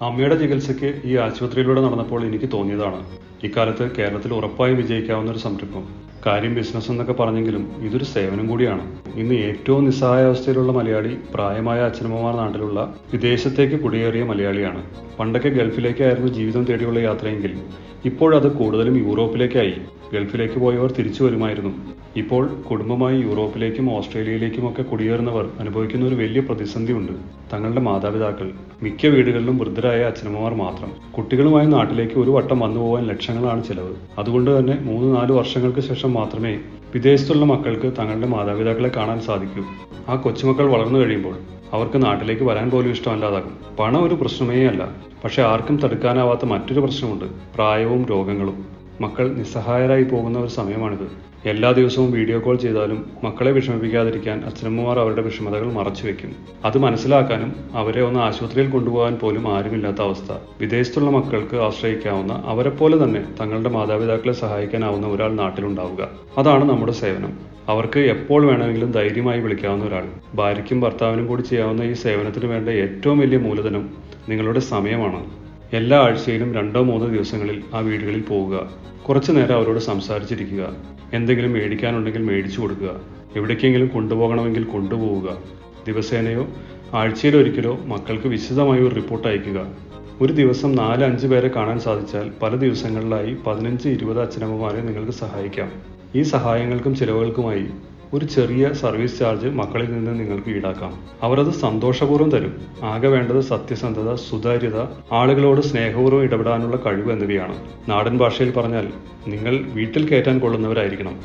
അമ്മയുടെ ചികിത്സയ്ക്ക് ഈ ആശുപത്രിയിലൂടെ നടന്നപ്പോൾ എനിക്ക് തോന്നിയതാണ് ഇക്കാലത്ത് കേരളത്തിൽ ഉറപ്പായും വിജയിക്കാവുന്ന ഒരു സംരംഭം. കാര്യം ബിസിനസ് എന്നൊക്കെ പറഞ്ഞെങ്കിലും ഇതൊരു സേവനം കൂടിയാണ്. ഇന്ന് ഏറ്റവും നിസ്സഹായാവസ്ഥയിലുള്ള മലയാളി പ്രായമായ അച്ഛനമ്മമാർ നാട്ടിലുള്ള വിദേശത്തേക്ക് കുടിയേറിയ മലയാളിയാണ്. പണ്ടൊക്കെ ഗൾഫിലേക്കായിരുന്നു ജീവിതം തേടിയുള്ള യാത്രയെങ്കിൽ ഇപ്പോഴത് കൂടുതലും യൂറോപ്പിലേക്കായി. ഗൾഫിലേക്ക് പോയവർ തിരിച്ചു വരുമായിരുന്നു. ഇപ്പോൾ കുടുംബമായി യൂറോപ്പിലേക്കും ഓസ്ട്രേലിയയിലേക്കുമൊക്കെ കുടിയേറുന്നവർ അനുഭവിക്കുന്ന ഒരു വലിയ പ്രതിസന്ധി ഉണ്ട്. തങ്ങളുടെ മാതാപിതാക്കൾ, മിക്ക വീടുകളിലും വൃദ്ധരായ അച്ഛനമ്മമാർ മാത്രം. കുട്ടികളുമായി നാട്ടിലേക്ക് ഒരു വട്ടം വന്നു പോകാൻ ലക്ഷങ്ങളാണ് ചിലവ്. അതുകൊണ്ട് തന്നെ 3-4 വർഷങ്ങൾക്ക് ശേഷം മാത്രമേ വിദേശത്തുള്ള മക്കൾക്ക് തങ്ങളുടെ മാതാപിതാക്കളെ കാണാൻ സാധിക്കൂ. ആ കൊച്ചുമക്കൾ വളർന്നു കഴിയുമ്പോൾ അവർക്ക് നാട്ടിലേക്ക് വരാൻ പോലും ഇഷ്ടമല്ലാതാകും. പണം ഒരു പ്രശ്നമേ അല്ല. പക്ഷെ ആർക്കും തടുക്കാനാവാത്ത മറ്റൊരു പ്രശ്നമുണ്ട്: പ്രായവും രോഗങ്ങളും. മക്കൾ നിസ്സഹായരായി പോകുന്ന ഒരു സമയമാണിത്. എല്ലാ ദിവസവും വീഡിയോ കോൾ ചെയ്താലും മക്കളെ വിഷമിപ്പിക്കാതിരിക്കാൻ അച്ഛനമ്മമാർ അവരുടെ വിഷമതകൾ മറച്ചുവെക്കും. അത് മനസ്സിലാക്കാനും അവരെ ഒന്ന് ആശുപത്രിയിൽ കൊണ്ടുപോകാൻ പോലും ആരുമില്ലാത്ത അവസ്ഥ. വിദേശത്തുള്ള മക്കൾക്ക് ആശ്രയിക്കാവുന്ന, അവരെപ്പോലെ തന്നെ തങ്ങളുടെ മാതാപിതാക്കളെ സഹായിക്കാനാവുന്ന ഒരാൾ നാട്ടിലുണ്ടാവുക. അതാണ് നമ്മുടെ സേവനം. അവർക്ക് എപ്പോൾ വേണമെങ്കിലും ധൈര്യമായി വിളിക്കാവുന്ന ഒരാൾ. ഭാര്യയ്ക്കും ഭർത്താവിനും കൂടി ചെയ്യാവുന്ന ഈ സേവനത്തിന് വേണ്ട ഏറ്റവും വലിയ മൂലധനം നിങ്ങളുടെ സമയമാണ്. എല്ലാ ആഴ്ചയിലും 2-3 ദിവസങ്ങളിൽ ആ വീടുകളിൽ പോവുക. കുറച്ചു നേരം അവരോട് സംസാരിച്ചിരിക്കുക. എന്തെങ്കിലും മേടിക്കാനുണ്ടെങ്കിൽ മേടിച്ചു കൊടുക്കുക. എവിടേക്കെങ്കിലും കൊണ്ടുപോകണമെങ്കിൽ കൊണ്ടുപോവുക. ദിവസേനയോ ആഴ്ചയിലൊരിക്കലോ മക്കൾക്ക് വിശദമായി ഒരു റിപ്പോർട്ട് അയക്കുക. ഒരു ദിവസം 4-5 പേരെ കാണാൻ സാധിച്ചാൽ പല ദിവസങ്ങളിലായി 15-20 അച്ഛനമ്മമാരെ നിങ്ങൾക്ക് സഹായിക്കാം. ഈ സഹായങ്ങൾക്കും ചിലവുകൾക്കുമായി ഒരു ചെറിയ സർവീസ് ചാർജ് മക്കളിൽ നിന്ന് നിങ്ങൾക്ക് ഈടാക്കാം. അവരത് സന്തോഷപൂർവ്വം തരും. ആകെ വേണ്ടത് സത്യസന്ധത, സുതാര്യത, ആളുകളോട് സ്നേഹപൂർവ്വം ഇടപെടാനുള്ള കഴിവ് എന്നിവയാണ്. നാടൻ ഭാഷയിൽ പറഞ്ഞാൽ നിങ്ങൾ വീട്ടിൽ കയറ്റാൻ കൊള്ളുന്നവരായിരിക്കണം.